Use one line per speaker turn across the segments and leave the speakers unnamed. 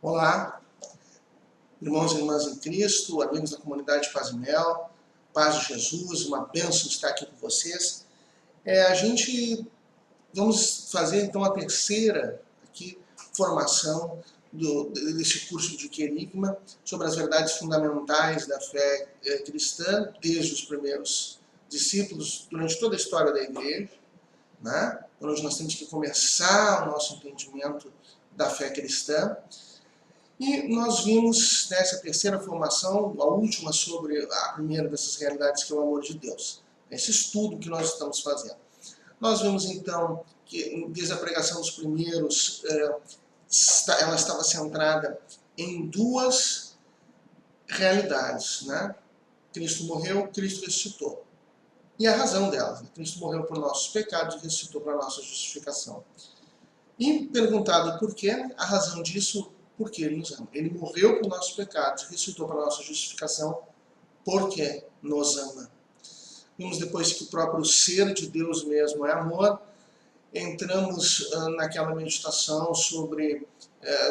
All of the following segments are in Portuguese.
Olá, irmãos e irmãs em Cristo, amigos da comunidade Paz e Mel, Paz de Jesus, uma bênção estar aqui com vocês. Vamos fazer então a terceira formação desse curso de Querigma sobre as verdades fundamentais da fé cristã, desde os primeiros discípulos, durante toda a história da igreja, né? Onde nós temos que começar o nosso entendimento da fé cristã. E nós vimos nessa terceira formação, a última sobre a primeira dessas realidades, que é o amor de Deus. Esse estudo que nós estamos fazendo. Nós vimos então que desde a pregação dos primeiros, ela estava centrada em duas realidades, né? Cristo morreu, Cristo ressuscitou. E a razão delas, né? Cristo morreu por nossos pecados e ressuscitou para a nossa justificação. E perguntado por quê, a razão disso, porque ele nos ama. Ele morreu por nossos pecados, ressuscitou para a nossa justificação, porque nos ama. Vimos depois que o próprio ser de Deus mesmo é amor. Entramos naquela meditação sobre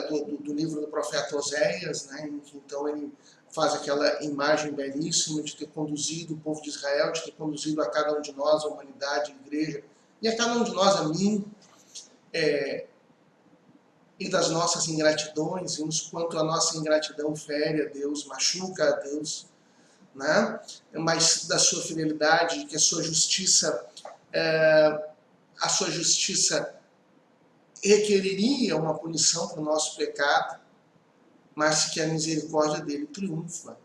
do livro do profeta Oséias, né, em que então ele faz aquela imagem belíssima de ter conduzido o povo de Israel, de ter conduzido a cada um de nós, a humanidade, a igreja, e a cada um de nós, a mim, e das nossas ingratidões, vimos quanto a nossa ingratidão fere a Deus, machuca a Deus, né? Mas da sua fidelidade, que a sua justiça requeriria uma punição para o nosso pecado, mas que a misericórdia dele triunfa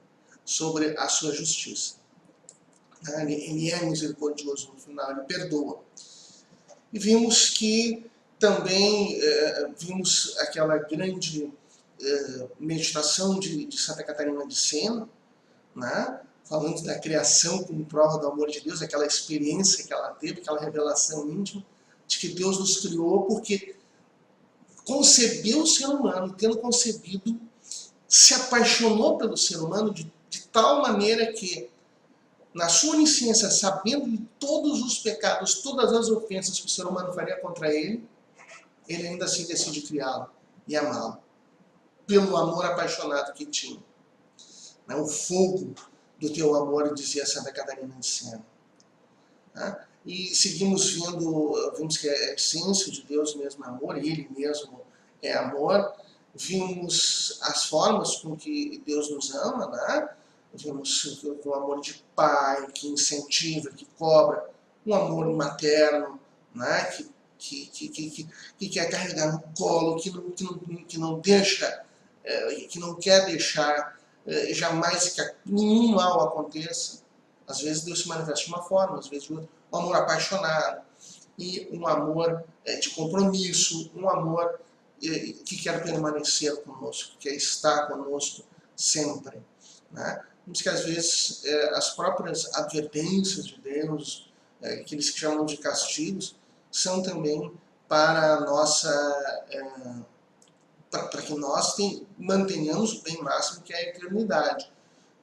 sobre a sua justiça. Ele é misericordioso no final, ele perdoa. E vimos que também vimos aquela grande meditação de Santa Catarina de Sena, né? Falando da criação como prova do amor de Deus, aquela experiência que ela teve, aquela revelação íntima de que Deus nos criou porque concebeu o ser humano, tendo concebido, se apaixonou pelo ser humano de tal maneira que, na sua onisciência, sabendo de todos os pecados, todas as ofensas que o ser humano faria contra ele ainda assim decide criá-lo e amá-lo, pelo amor apaixonado que tinha. O fogo do teu amor, dizia Santa Catarina de Sena. E seguimos vimos que a essência de Deus mesmo é amor, Ele mesmo é amor. Vimos as formas com que Deus nos ama, né? Vimos o amor de pai, que incentiva, que cobra, um amor materno, né? Que quer carregar no colo, que não deixa, que não quer deixar jamais que nenhum mal aconteça. Às vezes Deus se manifesta de uma forma, às vezes de outra. Um amor apaixonado e um amor de compromisso, um amor que quer permanecer conosco, que quer estar conosco sempre, né? Vemos que às vezes as próprias advertências de Deus, aqueles que chamam de castigos, são também para a nossa para que nós mantenhamos o bem máximo, que é a eternidade,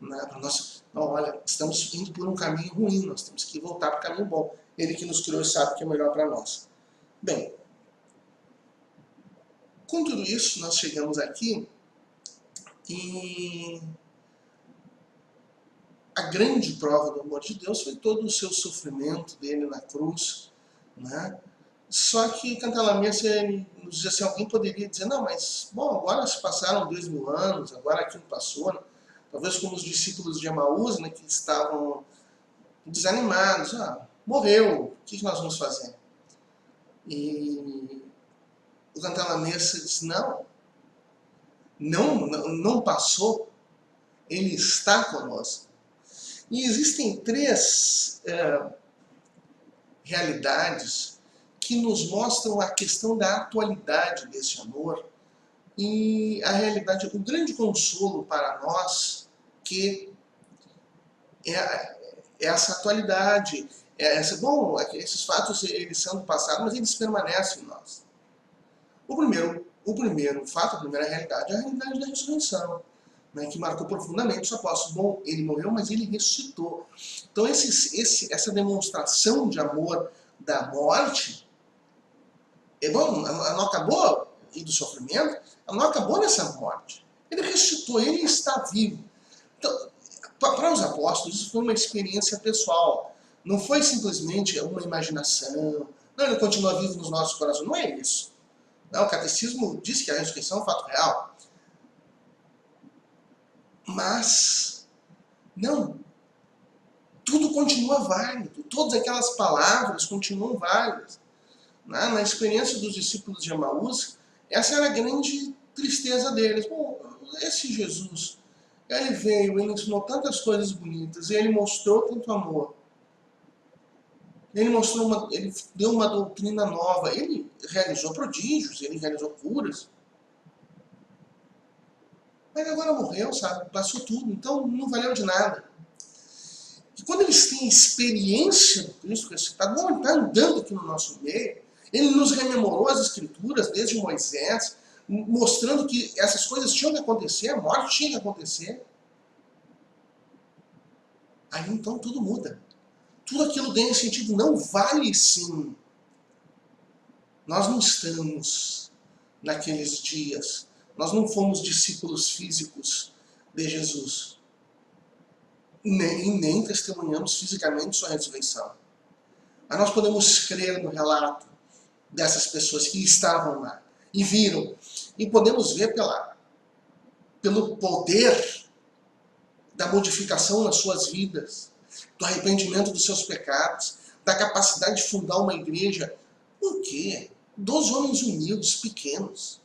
né? Para nós, não, olha, estamos indo por um caminho ruim, nós temos que voltar para o caminho bom. Ele que nos criou sabe o que é melhor para nós. Bem, com tudo isso, nós chegamos aqui e a grande prova do amor de Deus foi todo o seu sofrimento dele na cruz, né? Só que Cantalamessa nos diz assim, alguém poderia dizer, não, mas, bom, agora se passaram 2000 anos, agora aquilo passou, né? Talvez como os discípulos de Emaús, né, que estavam desanimados, morreu, o que nós vamos fazer? E o Cantalamessa diz, não passou, ele está conosco. E existem três realidades que nos mostram a questão da atualidade desse amor e a realidade, o grande consolo para nós que é essa atualidade, esses fatos eles são do passado, mas eles permanecem em nós. O primeiro fato, a primeira realidade é a realidade da ressurreição, né, que marcou profundamente os apóstolos. Bom, ele morreu, mas ele ressuscitou. Então essa demonstração de amor da morte, não acabou, e do sofrimento, não acabou nessa morte. Ele ressuscitou, ele está vivo. Então, para os apóstolos, isso foi uma experiência pessoal. Não foi simplesmente uma imaginação. Não, ele continua vivo nos nossos corações. Não é isso. Não, o catecismo diz que a ressurreição é um fato real. Mas, não. Tudo continua válido. Todas aquelas palavras continuam válidas. Na experiência dos discípulos de Emaús, essa era a grande tristeza deles. Bom, esse Jesus, ele veio, ele ensinou tantas coisas bonitas, ele mostrou tanto amor. Ele deu uma doutrina nova, ele realizou prodígios, ele realizou curas. Mas agora morreu, sabe? Passou tudo, então não valeu de nada. E quando eles têm experiência do Cristo ressuscitado, ele está andando aqui no nosso meio, ele nos rememorou as Escrituras, desde Moisés, mostrando que essas coisas tinham que acontecer, a morte tinha que acontecer. Aí então tudo muda. Tudo aquilo ganha sentido, não vale sim. Nós não estamos naqueles dias, nós não fomos discípulos físicos de Jesus. Nem testemunhamos fisicamente sua ressurreição. Mas nós podemos crer no relato dessas pessoas que estavam lá e viram. E podemos ver pelo poder da modificação nas suas vidas, do arrependimento dos seus pecados, da capacidade de fundar uma igreja. Por quê? 12 homens humildes, pequenos.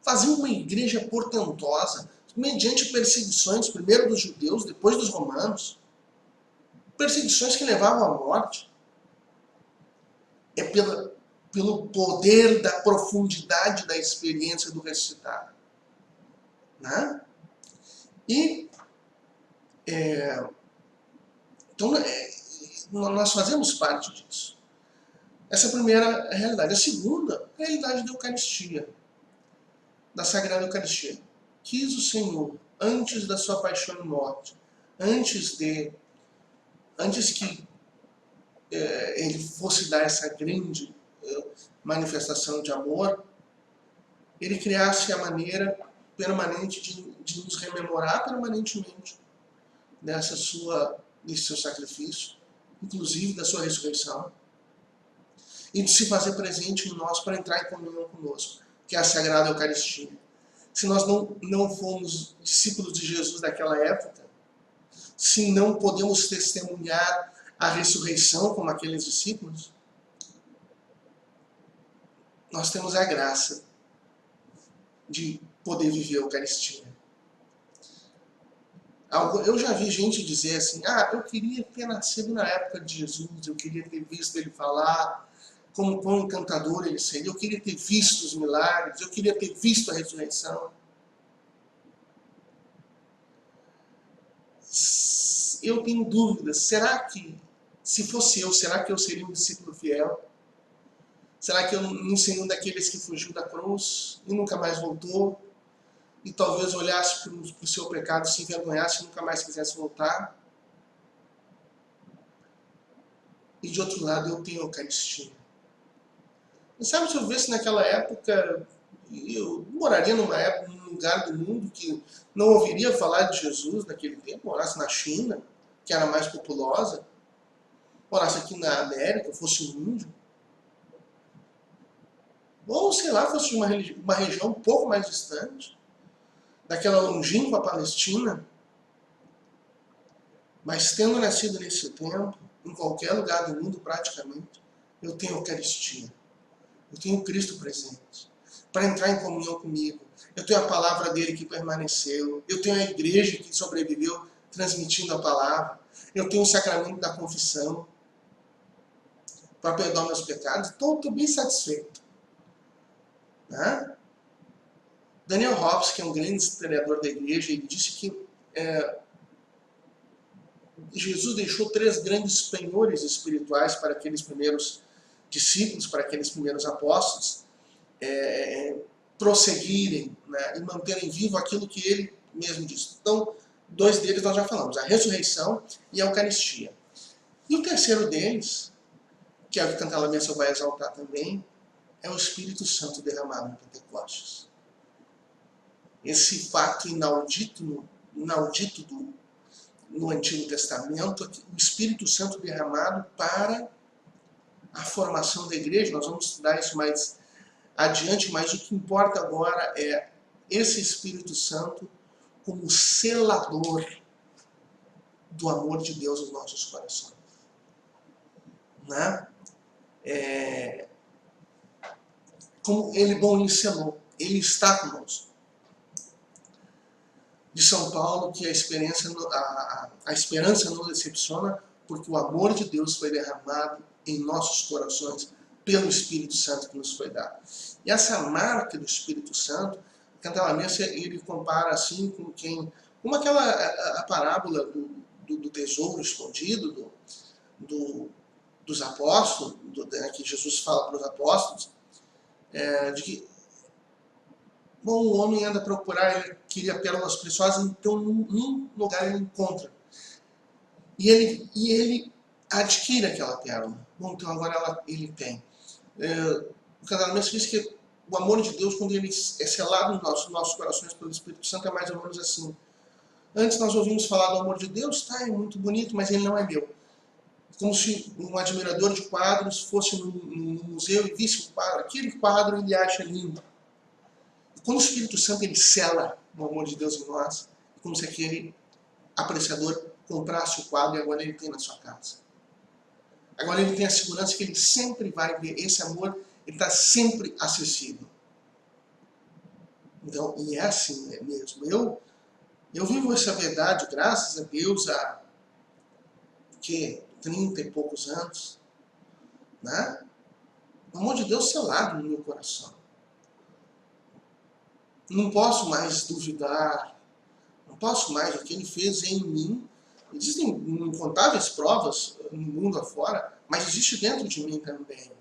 Faziam uma igreja portentosa, mediante perseguições, primeiro dos judeus, depois dos romanos. Perseguições que levavam à morte. É pelo poder da profundidade da experiência do ressuscitado. Né? E então nós fazemos parte disso. Essa é a primeira realidade. A segunda, a realidade da Eucaristia, da Sagrada Eucaristia. Quis o Senhor, antes da sua paixão e morte, antes que ele fosse dar essa grande manifestação de amor, ele criasse a maneira permanente de nos rememorar permanentemente desse seu sacrifício, inclusive da sua ressurreição, e de se fazer presente em nós para entrar em comunhão conosco, que é a Sagrada Eucaristia. Se nós não fomos discípulos de Jesus daquela época, se não podemos testemunhar a ressurreição como aqueles discípulos, nós temos a graça de poder viver a Eucaristia. Eu já vi gente dizer assim, eu queria ter nascido na época de Jesus, eu queria ter visto ele falar, como quão encantador ele seria, eu queria ter visto os milagres, eu queria ter visto a ressurreição. Eu tenho dúvidas, será que, se fosse eu, será que eu seria um discípulo fiel? Será que eu não seria um daqueles que fugiu da cruz e nunca mais voltou? E talvez olhasse para o seu pecado, se envergonhasse e nunca mais quisesse voltar? E de outro lado, eu tenho a Eucaristia. E sabe, se eu vivesse naquela época, eu moraria num lugar do mundo que não ouviria falar de Jesus naquele tempo, morasse na China, que era mais populosa, morasse aqui na América, fosse um índio, ou sei lá, fosse uma região um pouco mais distante, daquela longínqua Palestina, mas tendo nascido nesse tempo, em qualquer lugar do mundo praticamente, eu tenho a Eucaristia. Eu tenho Cristo presente, para entrar em comunhão comigo. Eu tenho a palavra dele que permaneceu. Eu tenho a igreja que sobreviveu transmitindo a palavra. Eu tenho o sacramento da confissão para perdoar meus pecados. Então, estou bem satisfeito. Né? Daniel Hobbes, que é um grande historiador da igreja, ele disse que Jesus deixou 3 grandes penhores espirituais para aqueles primeiros discípulos, para aqueles primeiros apóstolos, prosseguirem, né, e manterem vivo aquilo que ele mesmo disse. Então, 2 deles nós já falamos, a ressurreição e a Eucaristia. E o terceiro deles, que é o que Cantalamessa vai exaltar também, é o Espírito Santo derramado em Pentecostes. Esse fato inaudito no Antigo Testamento, o Espírito Santo derramado para a formação da igreja. Nós vamos estudar isso mais adiante, mas o que importa agora é esse Espírito Santo como selador do amor de Deus nos nossos corações. Né? Como ele lhe selou, ele está conosco. De São Paulo, que a esperança não decepciona, porque o amor de Deus foi derramado em nossos corações pelo Espírito Santo que nos foi dado. E essa marca do Espírito Santo, Cantalamessa, ele compara assim com quem, como a parábola do tesouro escondido dos apóstolos, que Jesus fala para os apóstolos, de que bom, o homem anda a procurar, ele queria pérolas preciosas, então num lugar ele encontra. E ele adquire aquela pérola. Bom, então agora ele tem. O Cantalamessa diz que o amor de Deus, quando ele é selado nos nossos corações pelo Espírito Santo, é mais ou menos assim. Antes nós ouvimos falar do amor de Deus, tá, é muito bonito, mas ele não é meu. Como se um admirador de quadros fosse num museu e visse um quadro, aquele quadro ele acha lindo. Quando o Espírito Santo ele sela o amor de Deus em nós, é como se aquele apreciador comprasse o quadro e agora ele tem na sua casa. Agora ele tem a segurança que ele sempre vai ver esse amor, ele está sempre acessível. Então, e é assim mesmo. Eu vivo essa verdade, graças a Deus, há 30 e poucos anos. Né? O amor de Deus selado no meu coração. Não posso mais duvidar, não posso mais o que ele fez em mim. Existem incontáveis provas no mundo afora, mas existe dentro de mim também.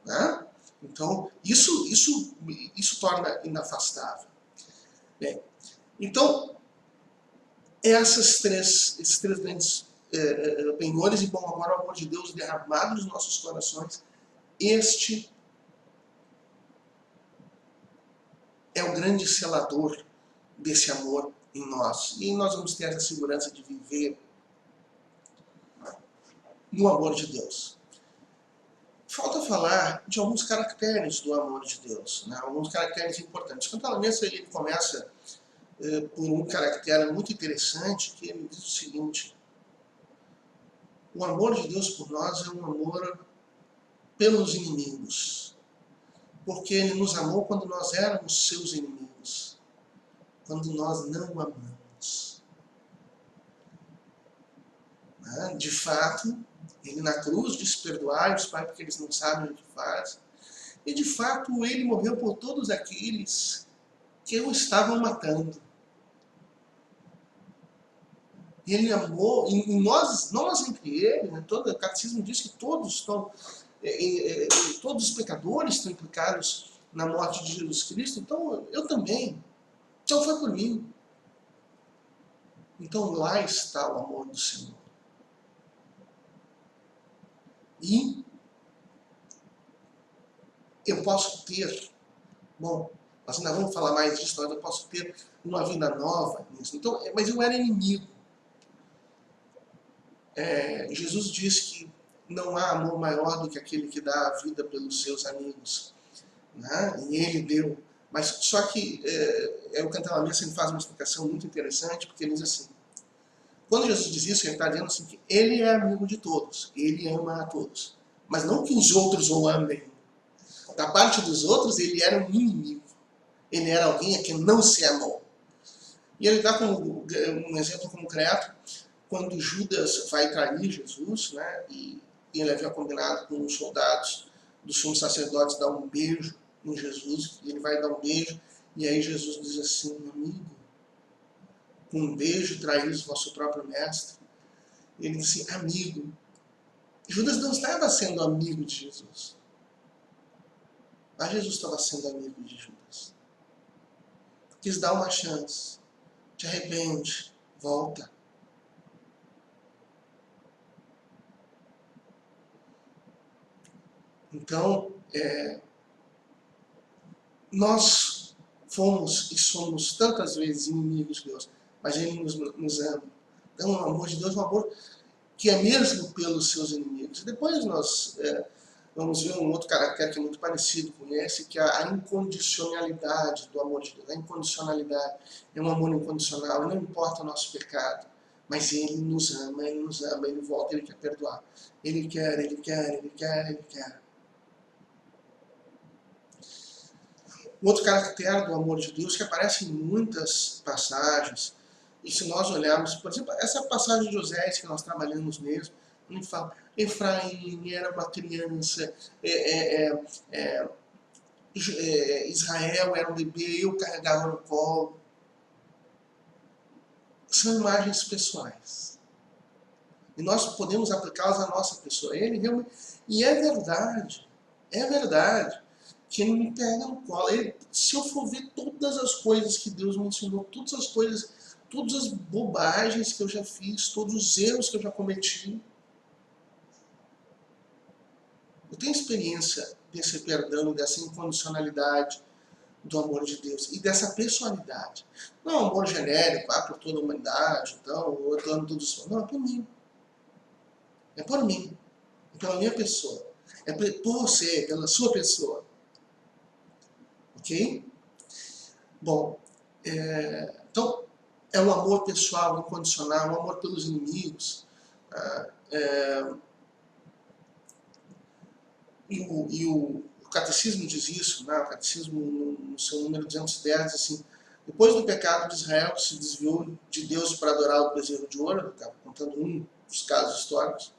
Né? Então, isso torna inafastável. Bem, então, esses três grandes penhores, e bom, agora o amor de Deus derramado nos nossos corações, este é o grande selador desse amor em nós. E nós vamos ter essa segurança de viver no amor de Deus. Falta falar de alguns caracteres do amor de Deus, né? Alguns caracteres importantes. Cantalamessa ele começa por um caractere muito interessante, que ele diz o seguinte: o amor de Deus por nós é um amor pelos inimigos, porque ele nos amou quando nós éramos seus inimigos, quando nós não amamos. De fato, ele na cruz diz: perdoai-os, Pai, porque eles não sabem o que fazem. E de fato, ele morreu por todos aqueles que o estavam matando. E ele amou, e nós entre ele, né, todo o catecismo diz que todos os pecadores estão implicados na morte de Jesus Cristo, então eu também. Então foi por mim. Então lá está o amor do Senhor. E eu posso ter, bom, nós ainda vamos falar mais disso, mas eu posso ter uma vida nova nisso. Então, mas eu era inimigo. Jesus diz que não há amor maior do que aquele que dá a vida pelos seus amigos. Né? E ele deu. Mas só que o Cantalamessa ele faz uma explicação muito interessante, porque ele diz assim: quando Jesus diz isso, ele está dizendo assim, que ele é amigo de todos, ele ama a todos. Mas não que os outros o amem. Da parte dos outros, ele era um inimigo. Ele era alguém a quem não se amou. E ele dá como um exemplo concreto, quando Judas vai trair Jesus, né, e ele havia combinado com os soldados dos sumos sacerdotes dar um beijo em Jesus, e ele vai dar um beijo, e aí Jesus diz assim: amigo, com um beijo traís o vosso próprio mestre. Ele diz assim: amigo. Judas não estava sendo amigo de Jesus, mas Jesus estava sendo amigo de Judas. Quis dar uma chance. Te arrepende, volta. Então, nós fomos e somos tantas vezes inimigos de Deus, mas Ele nos ama. Então o amor de Deus é um amor que é mesmo pelos seus inimigos. Depois nós vamos ver um outro caráter que é muito parecido com esse, que é a incondicionalidade do amor de Deus. A incondicionalidade é um amor incondicional, não importa o nosso pecado, mas Ele nos ama, Ele volta, Ele quer perdoar. Ele quer, Ele quer, Ele quer, Ele quer. O outro caractere do amor de Deus que aparece em muitas passagens, e se nós olharmos, por exemplo, essa passagem de Osés que nós trabalhamos mesmo, ele fala, Efraim era uma criança, Israel era um bebê, eu carregava no colo. São imagens pessoais. E nós podemos aplicá-las à nossa pessoa. Ele realmente, e é verdade, que ele me pega no colo. Se eu for ver todas as coisas que Deus me ensinou, todas as coisas, todas as bobagens que eu já fiz, todos os erros que eu já cometi, eu tenho experiência desse perdão, dessa incondicionalidade do amor de Deus e dessa pessoalidade. Não é um amor genérico, por toda a humanidade, então, eu amo todos. Não, é por mim. É por mim. É pela minha pessoa. É por você, pela sua pessoa. Ok? Bom, então, é um amor pessoal, incondicional, um amor pelos inimigos. E o catecismo diz isso, né? O catecismo no seu número 210 diz assim, depois do pecado de Israel que se desviou de Deus para adorar o bezerro de ouro, estava contando um dos casos históricos,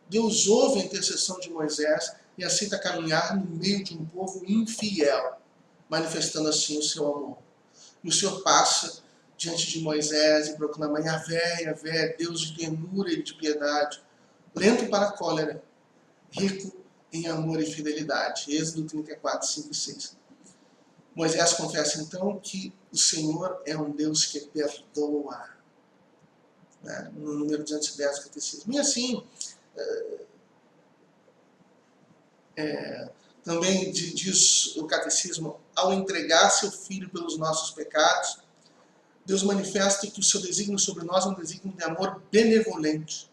Deus ouve a intercessão de Moisés e aceita caminhar no meio de um povo infiel, manifestando assim o seu amor. E o Senhor passa diante de Moisés e proclama, Yahvé, Yahvé, Deus de ternura e de piedade, lento para a cólera, rico em amor e fidelidade. Êxodo 34, 5 e 6. Moisés confessa então que o Senhor é um Deus que perdoa. Né? No número 210 do catecismo. E assim, também diz o catecismo, ao entregar seu Filho pelos nossos pecados, Deus manifesta que o seu desígnio sobre nós é um desígnio de amor benevolente,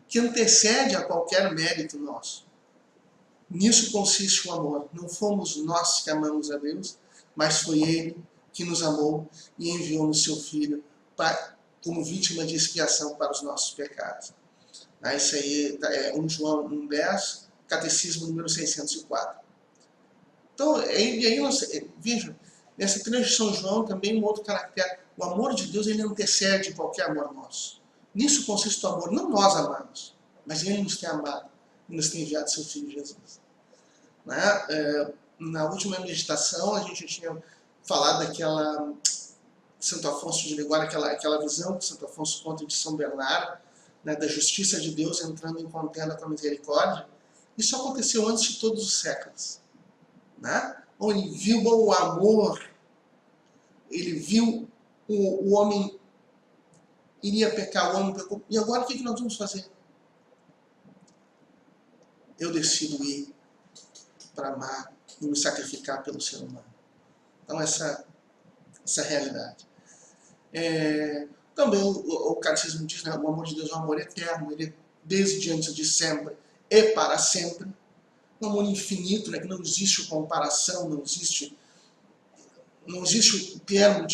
que antecede a qualquer mérito nosso. Nisso consiste o amor. Não fomos nós que amamos a Deus, mas foi Ele que nos amou e enviou o seu Filho como vítima de expiação para os nossos pecados. Isso aí é 1 João 1,10, Catecismo número 604. Então, aí veja, nessa trecho de São João também um outro caractere. O amor de Deus, ele antecede qualquer amor nosso. Nisso consiste o amor. Não nós amamos, mas Ele nos tem amado e nos tem enviado seu Filho Jesus. Na última meditação, a gente tinha falado daquela Santo Afonso de Ligório, aquela visão que Santo Afonso conta de São Bernardo, né, da justiça de Deus entrando em contenda com a misericórdia. Isso aconteceu antes de todos os séculos. Né? Ele viu o amor, ele viu o homem iria pecar, o homem pecou. E agora o que nós vamos fazer? Eu decido ir para amar e me sacrificar pelo ser humano. Então essa realidade. Também o catecismo diz, né, o amor de Deus é um amor eterno, ele é desde antes de sempre e para sempre. Um amor infinito, né, que não existe comparação, não existe o termo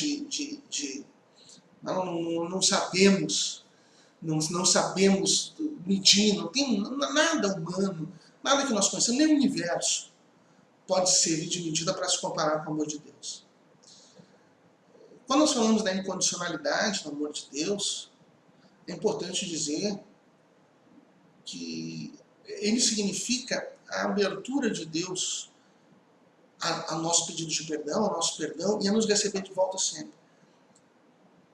não sabemos medir, não tem nada humano, nada que nós conhecemos, nem o universo pode servir de medida para se comparar com o amor de Deus. Quando nós falamos da incondicionalidade do amor de Deus, é importante dizer que ele significa a abertura de Deus a nosso pedido de perdão, ao nosso perdão, e a nos receber de volta sempre.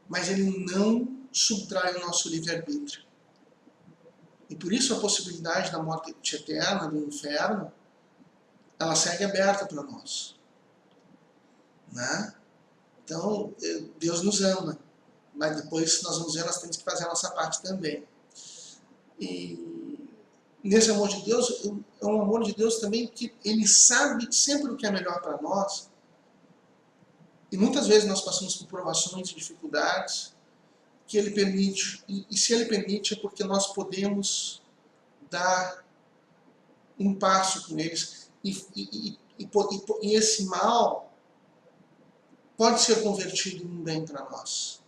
Mas ele não subtrai o nosso livre-arbítrio. E por isso a possibilidade da morte eterna, do inferno, ela segue aberta para nós. Né? Então, Deus nos ama, mas depois nós vamos ver, nós temos que fazer a nossa parte também. E nesse amor de Deus, é um amor de Deus também que Ele sabe sempre o que é melhor para nós, E muitas vezes nós passamos por provações e dificuldades que Ele permite. E se Ele permite é porque nós podemos dar um passo com eles. E esse mal pode ser convertido em um bem para nós.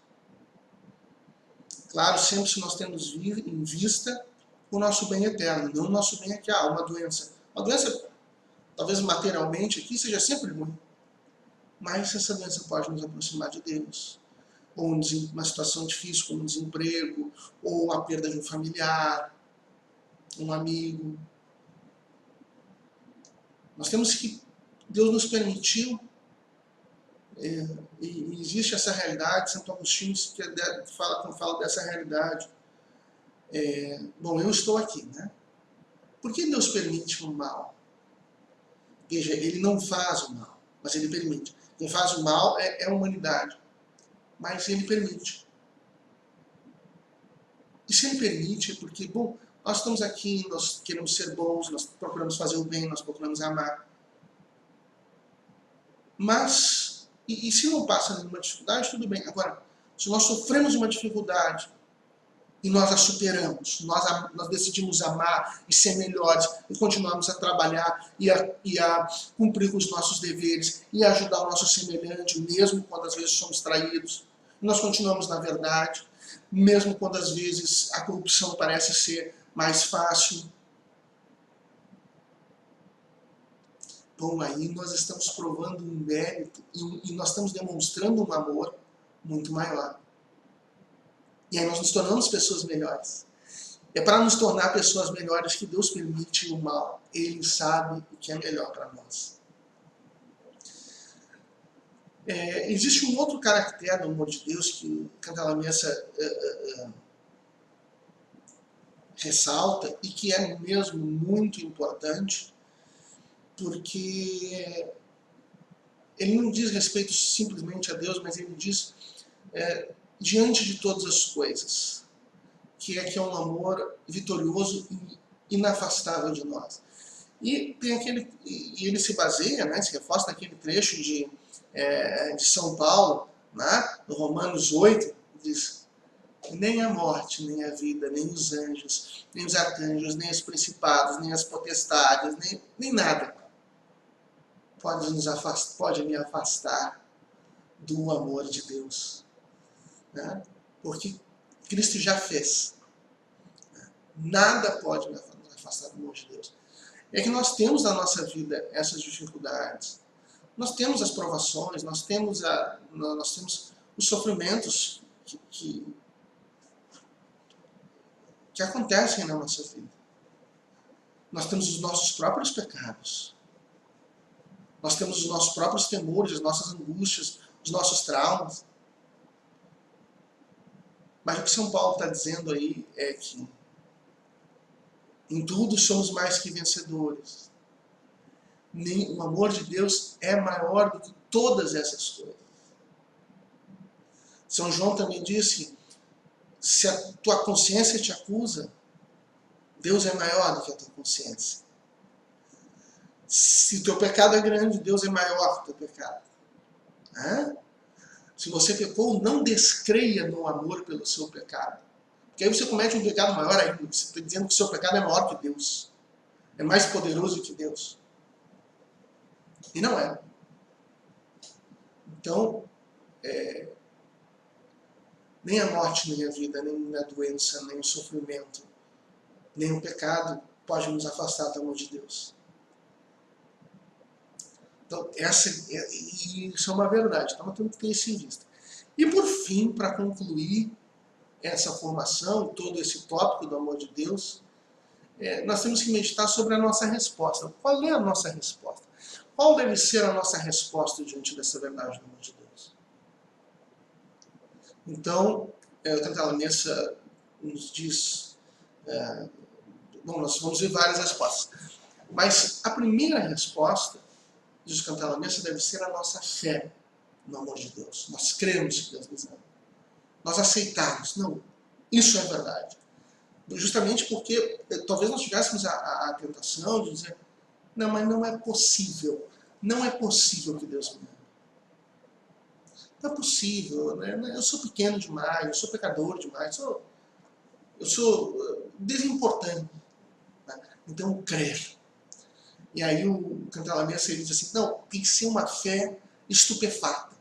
Claro, sempre se nós temos em vista o nosso bem eterno, não o nosso bem aqui. Uma doença. Uma doença, talvez materialmente aqui, seja sempre ruim. Mas essa doença pode nos aproximar de Deus. Ou uma situação difícil, como um desemprego, ou a perda de um familiar, um amigo. Nós temos que... Deus nos permitiu, e existe essa realidade, Santo Agostinho fala dessa realidade. Bom, eu estou aqui, né? Por que Deus permite o mal? Veja, Ele não faz o mal, mas Ele permite. Quem faz o mal é a humanidade, mas Ele permite. E se Ele permite, é porque, bom, nós estamos aqui, nós queremos ser bons, nós procuramos fazer o bem, nós procuramos amar. Mas, e se não passa nenhuma dificuldade, tudo bem. Agora, se nós sofremos uma dificuldade e nós a superamos, nós decidimos amar e ser melhores, e continuamos a trabalhar e a cumprir com os nossos deveres, e a ajudar o nosso semelhante, mesmo quando às vezes somos traídos, nós continuamos na verdade, mesmo quando às vezes a corrupção parece ser mais fácil. Bom, aí nós estamos provando um mérito e nós estamos demonstrando um amor muito maior. E aí nós nos tornamos pessoas melhores. É para nos tornar pessoas melhores que Deus permite o mal. Ele sabe o que é melhor para nós. Existe um outro caractere do amor de Deus que o Cantalamessa ressalta e que é mesmo muito importante, porque ele não diz respeito simplesmente a Deus, mas ele diz diante de todas as coisas, que é um amor vitorioso e inafastável de nós. E ele se baseia, né, se reforça naquele trecho de São Paulo, né, no Romanos 8, diz: nem a morte, nem a vida, nem os anjos, nem os arcanjos, nem os principados, nem as potestades, nem nada pode me afastar do amor de Deus. Né? Porque Cristo já fez. Nada pode me afastar do amor de Deus. É que nós temos na nossa vida essas dificuldades. Nós temos as provações, nós temos os sofrimentos que acontecem na nossa vida. Nós temos os nossos próprios pecados. Nós temos os nossos próprios temores, as nossas angústias, os nossos traumas. Mas o que São Paulo está dizendo aí é que em tudo somos mais que vencedores. O amor de Deus é maior do que todas essas coisas. São João também disse: se a tua consciência te acusa, Deus é maior do que a tua consciência. Se o teu pecado é grande, Deus é maior que o teu pecado. Se você pecou, não descreia no amor pelo seu pecado. Porque aí você comete um pecado maior ainda. Você está dizendo que o seu pecado é maior que Deus. É mais poderoso que Deus. E não é. Então, nem a morte, nem a vida, nem a doença, nem o sofrimento, nem o pecado pode nos afastar do amor de Deus. Então, isso é uma verdade. Então, nós temos que ter isso em vista. E, por fim, para concluir essa formação, todo esse tópico do amor de Deus, nós temos que meditar sobre a nossa resposta. Qual é a nossa resposta? Qual deve ser a nossa resposta diante dessa verdade do amor de Deus? Então, o Cantalamessa nos diz... bom, nós vamos ver várias respostas. Mas a primeira resposta, diz o Cantalamessa, deve ser a nossa fé no amor de Deus. Nós cremos que Deus nos ama. Nós aceitamos. Não, isso é verdade. Justamente porque talvez nós tivéssemos a tentação de dizer: não, mas não é possível. Não é possível que Deus me ame. Não é possível, né? Eu sou pequeno demais, eu sou pecador demais, eu sou desimportante. Né? Então, crer. E aí o Cantalamessa ele diz assim, não, tem que ser uma fé estupefata.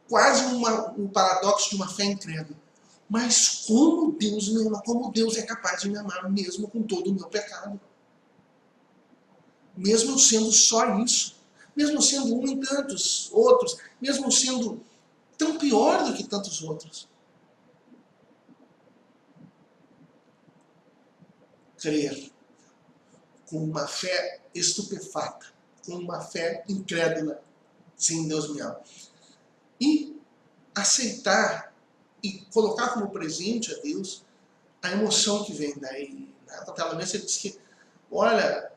Quase um paradoxo de uma fé incrédula. Mas como Deus me ama, como Deus é capaz de me amar mesmo com todo o meu pecado. Mesmo eu sendo só isso. Mesmo sendo um em tantos outros. Mesmo sendo tão pior do que tantos outros. Crer com uma fé estupefata, com uma fé incrédula. Sim, Deus me ama. E aceitar e colocar como presente a Deus a emoção que vem daí. Na Cantalamessa ele diz que, olha,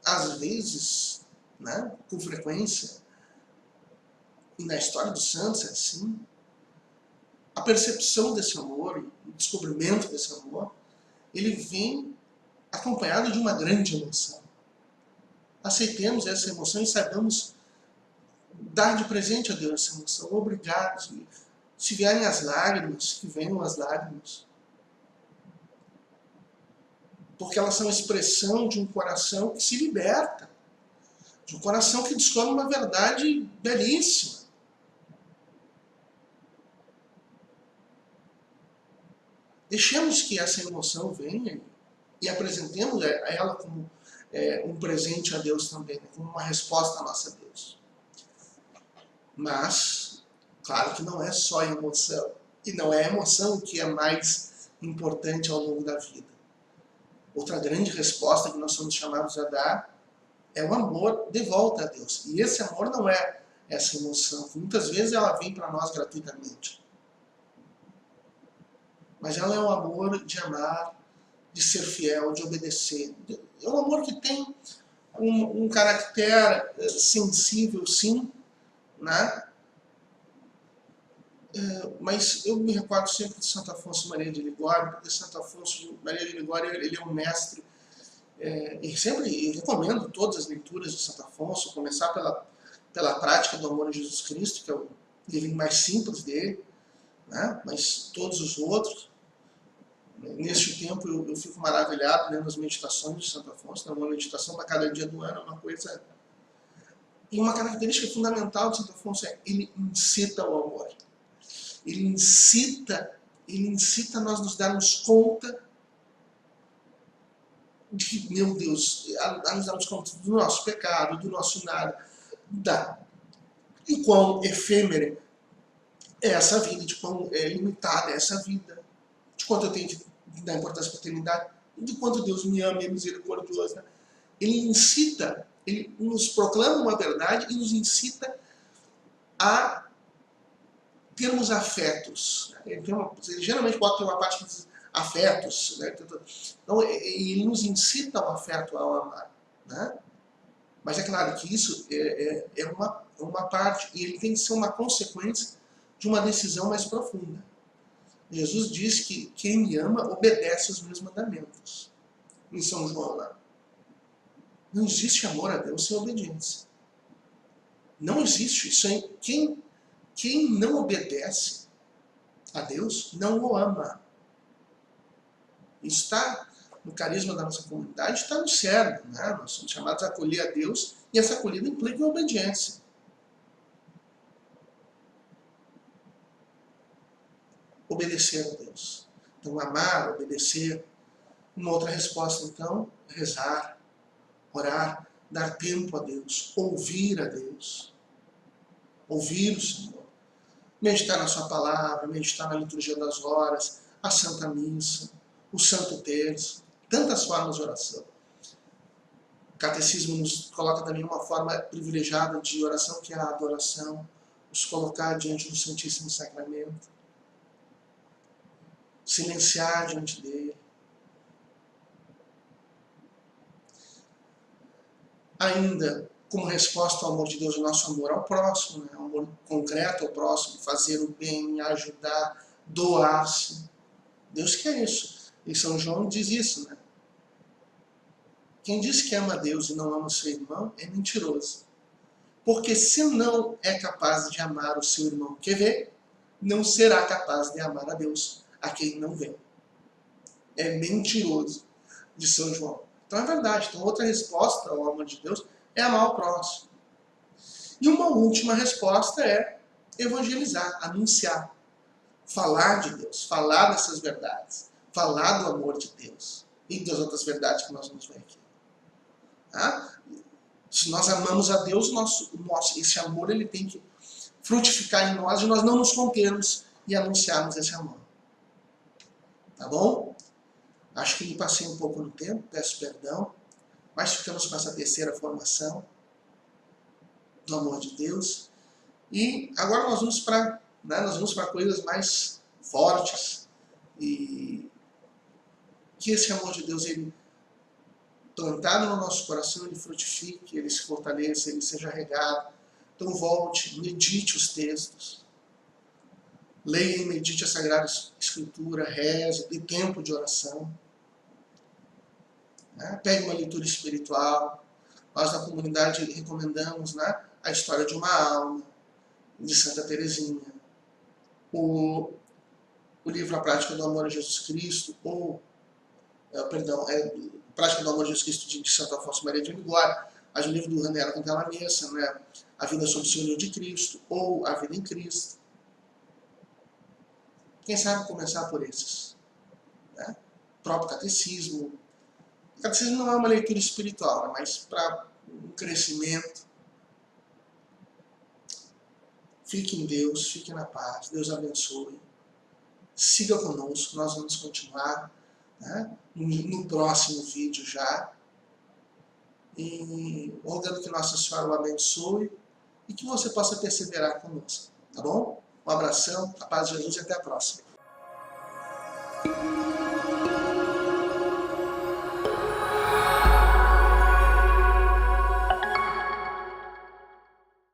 às vezes, né, com frequência, e na história dos santos é assim, a percepção desse amor, o descobrimento desse amor, ele vem acompanhado de uma grande emoção. Aceitemos essa emoção e saibamos dar de presente a Deus essa emoção. Obrigado. Se vierem as lágrimas, que venham as lágrimas. Porque elas são a expressão de um coração que se liberta. De um coração que descobre uma verdade belíssima. Deixemos que essa emoção venha e apresentemos a ela como um presente a Deus também, como uma resposta à nossa Deus. Mas, claro que não é só emoção. E não é a emoção que é mais importante ao longo da vida. Outra grande resposta que nós somos chamados a dar é o amor de volta a Deus. E esse amor não é essa emoção. Muitas vezes ela vem para nós gratuitamente. Mas ela é o amor de amar, de ser fiel, de obedecer. É um amor que tem um caráter sensível, sim, né? Mas eu me recordo sempre de Santo Afonso Maria de Ligório, porque Santo Afonso Maria de Ligório ele é um mestre, e sempre recomendo todas as leituras de Santo Afonso, começar pela prática do amor a Jesus Cristo, que é o livro mais simples dele, né? Mas todos os outros. Neste tempo eu fico maravilhado lendo as meditações de Santo Afonso, né? Uma meditação para cada dia do ano, é uma coisa... E uma característica fundamental de Santo Afonso é ele incita o amor. Ele incita nós nos darmos conta de que, meu Deus, a nos darmos conta do nosso pecado, do nosso nada, de quão efêmera é essa vida, de quão limitada é essa vida, de quanto eu tenho que dar importância para a eternidade, de quanto Deus me ama e é misericordioso. Né? Ele incita, ele nos proclama uma verdade e nos incita a termos afetos. Ele geralmente bota uma parte que diz afetos. Né? Então, ele nos incita ao afeto, ao amar. Né? Mas é claro que isso é uma parte, e ele tem que ser uma consequência de uma decisão mais profunda. Jesus diz que quem me ama obedece os meus mandamentos. Em São João lá. Não existe amor a Deus sem obediência. Não existe. Isso aí. Quem não obedece a Deus não o ama. Isso está no carisma da nossa comunidade, está no cerne. Né? Nós somos chamados a acolher a Deus e essa acolhida implica obediência. Obedecer a Deus. Então, amar, obedecer. Uma outra resposta, então, rezar, orar, dar tempo a Deus, ouvir a Deus. Ouvir o Senhor. Meditar na sua palavra, meditar na liturgia das horas, a Santa Missa, o Santo Terço, tantas formas de oração. O Catecismo nos coloca também uma forma privilegiada de oração, que é a adoração, nos colocar diante do Santíssimo Sacramento, silenciar diante dele. Ainda, como resposta ao amor de Deus, o nosso amor ao próximo, né? O amor concreto ao próximo, fazer o bem, ajudar, doar-se. Deus quer isso. E São João diz isso, né? Quem diz que ama Deus e não ama o seu irmão é mentiroso. Porque se não é capaz de amar o seu irmão que vê, não será capaz de amar a Deus, a quem não vê. É mentiroso, de São João. Então é verdade. Então outra resposta ao amor de Deus é amar o próximo. E uma última resposta é evangelizar, anunciar, falar de Deus, falar dessas verdades, falar do amor de Deus e das outras verdades que nós vamos ver aqui. Tá? Se nós amamos a Deus, esse amor ele tem que frutificar em nós e nós não nos contermos e anunciarmos esse amor. Tá bom? Acho que me passei um pouco no tempo, peço perdão, mas ficamos com essa terceira formação do amor de Deus. E agora nós vamos para coisas mais fortes e que esse amor de Deus, ele plantado no nosso coração, ele frutifique, ele se fortaleça, ele seja regado. Então volte, medite os textos, leia e medite a Sagrada Escritura, reze, dê tempo de oração. Pegue uma leitura espiritual. Nós na comunidade recomendamos a história de uma alma, de Santa Teresinha, o livro A Prática do Amor a Jesus Cristo, Prática do Amor a Jesus Cristo de Santo Afonso Maria de Ligório, o livro do Raniero Cantella Messa, A Vida sob o Senhorio de Cristo, ou A Vida em Cristo. Quem sabe começar por esses. O próprio catecismo. O catecismo não é uma leitura espiritual, mas para um crescimento. Fique em Deus, fique na paz, Deus abençoe. Siga conosco, nós vamos continuar no próximo vídeo já. E rogando que Nossa Senhora o abençoe e que você possa perseverar conosco. Tá bom? Um abração, a paz de Jesus e até a próxima.